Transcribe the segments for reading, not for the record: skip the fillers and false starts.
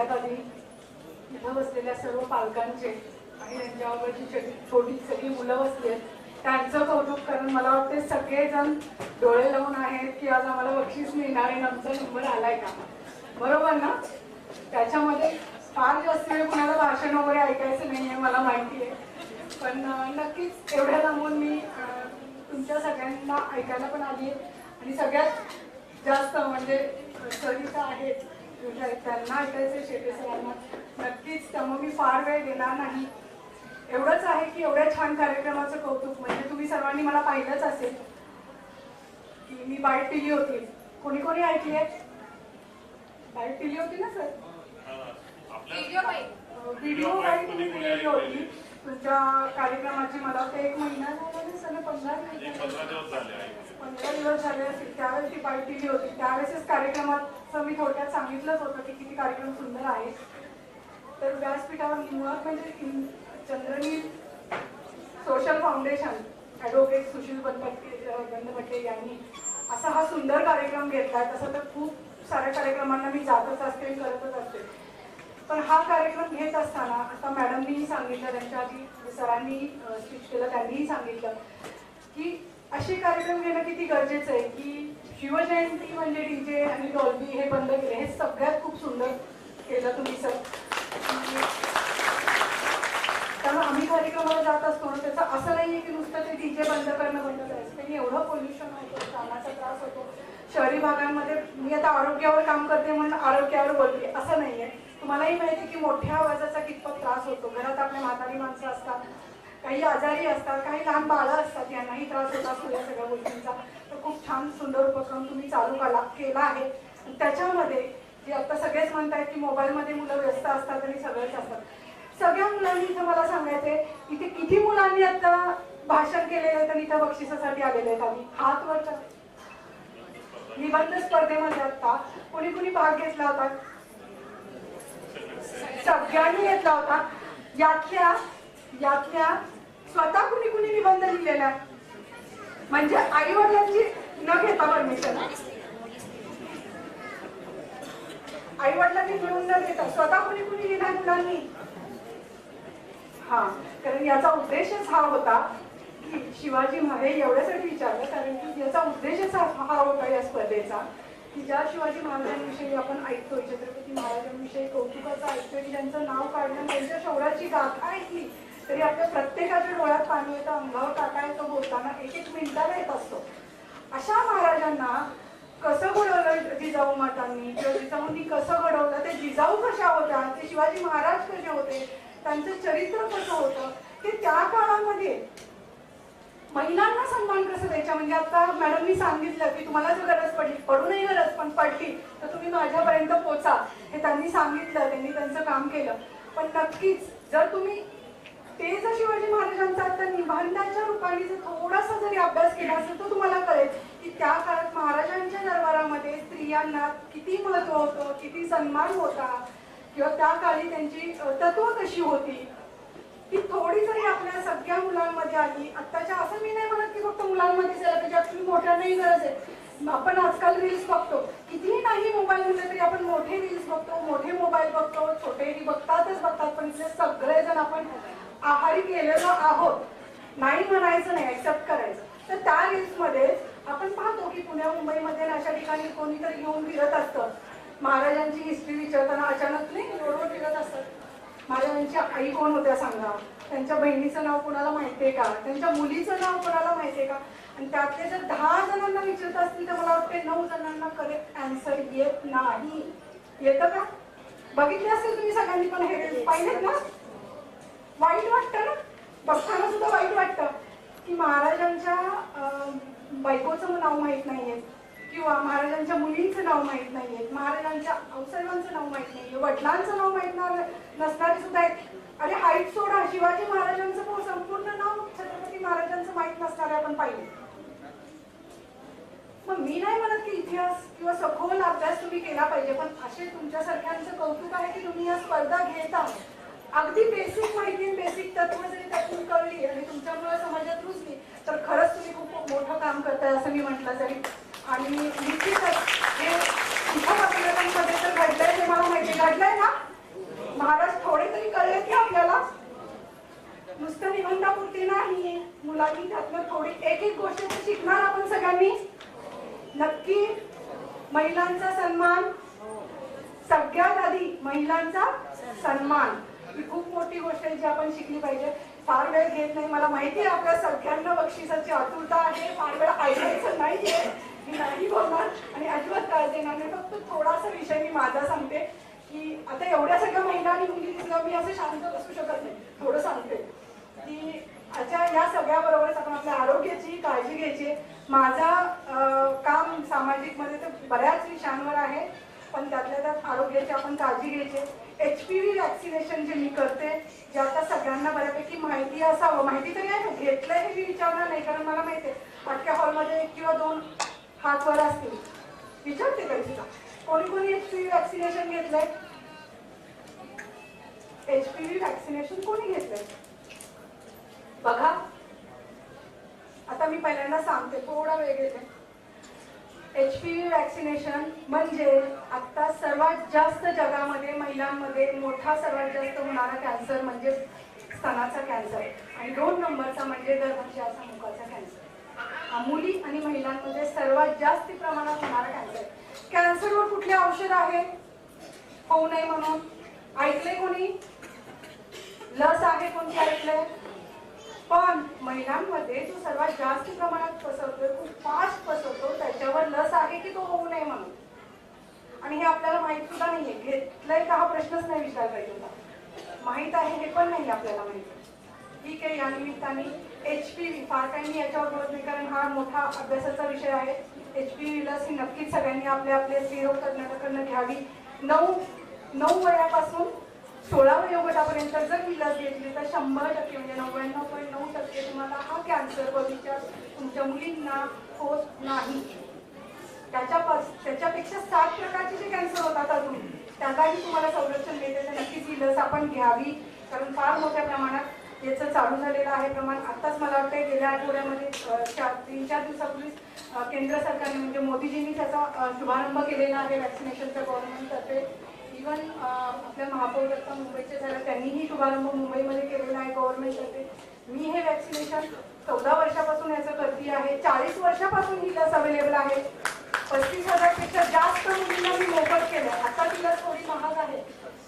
सगळ्यात आधी इथं बसलेल्या सर्व पालकांचे आणि त्यांच्यावरची छोटी सगळी मुलं बसली आहेत त्यांचं कौतुक, कारण मला वाटते सगळेजण डोळे लावून आहेत की आज आम्हाला बक्षीस मिळणार आहे, आमचा नंबर आलाय का, बरोबर ना. त्याच्यामध्ये फार जास्त वेळ कुणाला भाषण वगैरे ऐकायचं नाही आहे मला माहिती आहे, पण नक्कीच एवढ्या लांबून मी तुमच्या सगळ्यांना ऐकायला पण आली आहे आणि सगळ्यात जास्त म्हणजे सरिता आहेत त्यांना ऐकायचं शेटे सरांना नक्कीच, त्यामुळे मी फार वेळ देणार नाही. एवढंच आहे की एवढ्या छान कार्यक्रमाचं कौतुक, म्हणजे तुम्ही सर्वांनी मला पाहिलंच असेल की मी बाईट दिली होती. कोणी कोणी ऐकली आहे? बाईट दिली होती ना सर? व्हिडिओ बाईट तुम्ही दिलेली होती तुमच्या कार्यक्रमाची. मला वाटतं 1 महिना झाला सर, 15 दिवस झाले असतील. त्यावेळेस ती बाईट दिली होती. त्यावेळेसच कार्यक्रमाचं मी थोडक्यात सांगितलंच होतं की किती कार्यक्रम सुंदर आहे. तर व्यासपीठावर मुळात म्हणजे चंद्रनील social foundation advocate Sushil Bandpatte यांनी असा हा सुंदर कार्यक्रम घेतलाय. तसं तर खूप साऱ्या कार्यक्रमांना मी जातच असते, करतच असते, पण हा कार्यक्रम घेत असताना आता मॅडमनीही सांगितलं, त्यांच्या आधी सरांनी स्पीच केलं, त्यांनीही सांगितलं की असे कार्यक्रम घेणं किती गरजेचं आहे. की शिवजयंती म्हणजे डीजे आणि डॉल्बी हे बंद केले, हे सगळ्यात खूप सुंदर केलं तुम्ही सर. त्यामुळे आम्ही कार्यक्रमाला जात असतो ना, त्याचं असं नाही आहे की नुसतं ते डीजे बंद करायचं, त्यांनी एवढं पोल्युशन होतं, कानाचा त्रास होतो शहरी भागांमध्ये. मी आता आरोग्यावर काम करते म्हणून आरोग्यावर बोलते असं नाही आहे. तुम्हालाही माहिती की मोठ्या आवाजाचा कितपत त्रास होतो. घरात आपल्या म्हातारी माणसं असतात, काही आजारी असतात, काही लहान बाळं असतात, यांनाही त्रास होत असतो या सगळ्या गोष्टींचा. तर खूप छान सुंदर उपक्रम तुम्ही चालू केला आहे. त्याच्यामध्ये जे आता सगळेच म्हणतायत की मोबाईलमध्ये मुलं व्यस्त असतात आणि सगळेच असतात, सगळ्या मुलांनी इथं मला सांगायचंय इथे किती मुलांनी आता भाषण केलेले आहेत आणि इथं बक्षिसासाठी आलेले आहेत. आम्ही हात वर करा. निबंध स्पर्धेमध्ये आता कोणी कोणी भाग घेतला होता? सगळ्यांनी घेतला होता. यातल्या स्वतः कुणी कुणी निबंध लिहिलेला, म्हणजे आई वडिलांची न घेता परमिशन, आई वडिलांनी मिळून न घेता स्वतः कुणी कुणी लिहिला मुलांनी. हा, कारण याचा उद्देशच हा होता की शिवाजी महाराज एवढ्यासाठी विचारलं कारण की याचा उद्देशच हा होता या स्पर्धेचा की ज्या शिवाजी महाराजांविषयी आपण ऐकतोय, छत्रपती महाराजांविषयी कौतुकाचं ऐकतोय की त्यांचं नाव काढणं, त्यांच्या शौर्याची गाथा ऐकली तरी आपल्या प्रत्येकाच्या डोळ्यात पाणी येतं, अंगावर काटा येतो, बोलताना एक मिनिटाला येत असतो. अशा महाराजांना कसं घडवलं जिजाऊ मातांनी किंवा जिजाऊंनी कसं घडवलं, ते जिजाऊ कशा होत्या, ते शिवाजी महाराज कसे होते, त्यांचं चरित्र कसं होतं, ते त्या काळामध्ये महिलांना सन्मान कसं द्यायचा. म्हणजे आता मॅडमनी सांगितलं की तुम्हाला जर गरज पडली, पडू नाही गरज पण पडली तर तुम्ही माझ्यापर्यंत पोचा, हे त्यांनी सांगितलं, त्यांनी त्यांचं काम केलं. पण नक्कीच जर तुम्ही ते जर शिवाजी महाराजांचा आता निबंधाच्या रूपाने जर थोडासा जरी अभ्यास केला असेल तर तुम्हाला कळेल की त्या काळात महाराजांच्या दरबारामध्ये स्त्रियांना किती महत्व होतं, किती सन्मान होता, किंवा त्या काळी त्यांची तत्व कशी होती, ती थोडी जरी आपल्या सगळ्या मुलांमध्ये आली. आत्ताच्या असं मी नाही म्हणत की फक्त मुलांमध्ये झालं, त्याच्यात मोठ्यांनाही गरज आहे. आपण आजकाल रील्स बघतो, कितीही नाही मोबाईल म्हटलं तरी आपण मोठे रील्स बघतो, मोठे मोबाईल बघतो, छोटेही बघतातच बघतात, पण इथले सगळेजण आपण आहारी गेलेलो आहोत. नाही म्हणायचं नाही, ऍक्सेप्ट करायचं. तर त्या रील्समध्ये आपण पाहतो की पुण्या मुंबईमध्ये अशा ठिकाणी कोणीतरी घेऊन फिरत असतं, महाराजांची हिस्ट्री विचारताना अचानक नाही रोडवर फिरत असतात. महाराजांच्या आई कोण होत्या सांगा, त्यांच्या बहिणीचं नाव कोणाला माहितीये का, त्यांच्या मुलीचं नाव कोणाला माहितीये का, आणि त्यातले जर 10 जणांना विचारत असतील तर मला वाटते 9 जणांना करेक्ट आन्सर येत नाही. येतं का? बघितले असेल तुम्ही सगळ्यांनी, पण हे पाहिलेत ना, वाईट वाटतं ना, बघताना सुद्धा वाईट वाटतं की महाराजांच्या बायकोचं नाव माहीत नाहीये किंवा महाराजांच्या मुलींचं नाव माहीत नाहीये, महाराजांच्या औसर्वांचं नाव माहीत नाहीये, वडिलांचं नाव माहीत नसणारे सुद्धा आहेत. अरे हाईट सोडा, शिवाजी महाराजांचं संपूर्ण नाव छत्रपती महाराजांचं माहीत नसणारे आपण पाहिले. मग मी नाही म्हणत की इतिहास किंवा सखोल अभ्यास तुम्ही केला पाहिजे, पण असे तुमच्यासारख्यांचं कौतुक आहे की तुम्ही या स्पर्धा घेता. अगदी बेसिक माहिती, बेसिक तत्व जरी त्यातून कळली आणि तुमच्यामुळे समाजात रुजली तर खरंच तुम्ही खूप मोठं काम करताय असं मी म्हटलं तरी. आणि निश्चितच हे इथं आपल्यामध्ये तर घडलंय, हे मला माहिती घडलंय ना, नुसतं निबंधापुरती नाही, मुलांनी त्यातनं थोडी एक एक गोष्ट तर शिकणार आपण सगळ्यांनी नक्की. महिलांचा सन्मान, सगळ्यात आधी महिलांचा सन्मान ही खूप मोठी गोष्ट आहे जी आपण शिकली पाहिजे. फार वेळ घेत नाही, मला माहिती आहे आपल्या सगळ्यांना बक्षिसाची आतुरता आहे, फार वेळ ऐकायचं नाहीये, मी नाही बोलणार आणि अजिबात त्रास देणार नाही. फक्त थोडासा विषय मी माझा सांगते की आता एवढ्या सगळ्या महिला आणि मुली दिसल्या मी असं शांत बसू शकत नाही. थोडं सांगते की अच्छा या सगळ्या बरोबरच आपण आपल्या आरोग्याची काळजी घ्यायची. माझा काम सामाजिक मध्ये तर बऱ्याच विषयांवर आहे, पण त्यातल्या त्यात आरोग्याची आपण काळजी घ्यायची. HPV वॅक्सिनेशन जे मी करते, जे आता सगळ्यांना बऱ्यापैकी माहिती असावं, माहिती तरी आहे, घेतलंय हे मी विचारणार नाही कारण मला माहिती आहे अख्ख्या हॉलमध्ये 1 किंवा 2 हात वर असतील. विचारते कधी तुला कोणी कोणी HPV वॅक्सिनेशन घेतलंय? HPV वॅक्सिनेशन कोणी घेतलंय बघा. आता मी पहिल्यांदा सांगते, थोडा वेळ घेते. HPV वॅक्सिनेशन म्हणजे आता सर्वात जास्त जगामध्ये महिलांमध्ये मोठा सर्वात जास्त होणारा कॅन्सर म्हणजे स्तनाचा कॅन्सर आणि 2 नंबरचा म्हणजे गर्भाशयाचा मुखाचा कॅन्सर. मुली आणि महिलांमध्ये सर्वात जास्त प्रमाणात होणारा कॅन्सर. कॅन्सरवर कुठले औषध आहे होऊ नये म्हणून? ऐकले कोणी? लस आहे कोणती? ऐकलंय? पण महिलांमध्ये जो सर्वात जास्त प्रमाणात पसरतोय, खूप फास्ट पसरतो, त्याच्यावर लस आहे की तो होऊ नये म्हणून? आणि हे आपल्याला माहित सुद्धा नाहीये. घेतलंय का हा प्रश्नच नाही विचारला पाहिजे होता. माहित आहे हे पण नाही आपल्याला माहिती. ठीक आहे, या निमित्ताने HPV फार काही मी याच्यावर बोलत नाही कारण हा मोठा अभ्यासाचा विषय आहे. HPV लस ही नक्कीच सगळ्यांनी आपल्या स्त्रीरोग तज्ज्ञाकडनं घ्यावी. 9 वयापासून 16 वयोगटापर्यंत जर ही लस घेतली तर 100% म्हणजे 99.9% तुम्हाला हा कॅन्सर भविष्यात तुमच्या मुलींना होत नाही. त्याच्यापेक्षा 7 प्रकारचे जे कॅन्सर होतात अजून त्यालाही तुम्हाला संरक्षण मिळते. तर नक्कीच ही लस आपण घ्यावी कारण फार मोठ्या प्रमाणात याचं चालू झालेलं आहे प्रमाण. आत्ताच मला वाटतं गेल्या आठवड्यामध्ये 3-4 दिवसापूर्वी केंद्र सरकारने म्हणजे मोदीजींनी त्याचा शुभारंभ केलेला आहे वॅक्सिनेशनच्या गव्हर्नमेंटतर्फे. इव्हन आपल्या महापौर दत्ता मुंबईचे झाले, त्यांनीही शुभारंभ मुंबईमध्ये केलेला आहे गव्हर्नमेंटतर्फे. मी हे वॅक्सिनेशन 14 वर्षापासून याचं करते आहे. 40 वर्षापासून ही लस अवेलेबल आहे. 35,000 पेक्षा जास्त मुलींना मी मोफत केलं. आता ती लस थोडी महाग आहे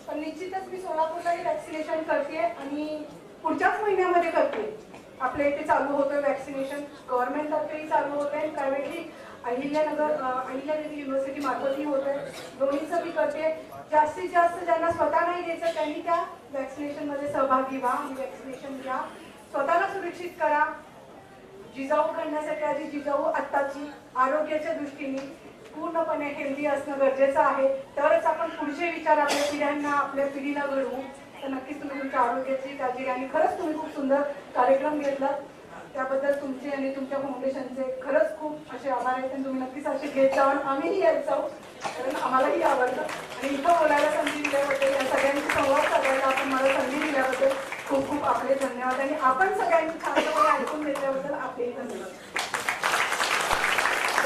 पण निश्चितच मी सोलापूरलाही वॅक्सिनेशन करते आणि पुढच्याच महिन्यामध्ये करते. आपल्या इथे चालू होतं वॅक्सिनेशन, गव्हर्नमेंटतर्फेही चालू होत आहे, प्रायव्हेटली अहिल्यादेवी युनिव्हर्सिटी मार्फतही होत आहे. दोन्हीचं मी करते. जास्तीत जास्त ज्यांना स्वतः नाही घ्यायचं त्यांनी त्या वॅक्सिनेशनमध्ये सहभागी व्हा आणि वॅक्सिनेशन घ्या. स्वतःला सुरक्षित करा. जिजाऊ करण्यासाठी आधी जिजाऊ आत्ताची आरोग्याच्या दृष्टीने पूर्णपणे हेल्दी असणं गरजेचं आहे. तरच आपण पुढचे विचार आपल्या पिढ्यांना आपल्या पिढीला घडवू. तर नक्कीच तुम्ही तुमच्या आरोग्याची काळजी घ्या आणि खरंच तुम्ही खूप सुंदर कार्यक्रम घेतला त्याबद्दल तुमचे आणि तुमच्या फाउंडेशनचे खरंच खूप असे आभार आहेत. आणि तुम्ही नक्कीच असे घेत जाऊ, आम्हीही येत जाऊ कारण आम्हालाही आवडतं. आणि इथं बोलायला संधी दिल्याबद्दल, या सगळ्यांची संवाद साधायला आपण मला संधी दिल्याबद्दल खूप खूप आपले धन्यवाद. आणि आपण सगळ्यांनी छान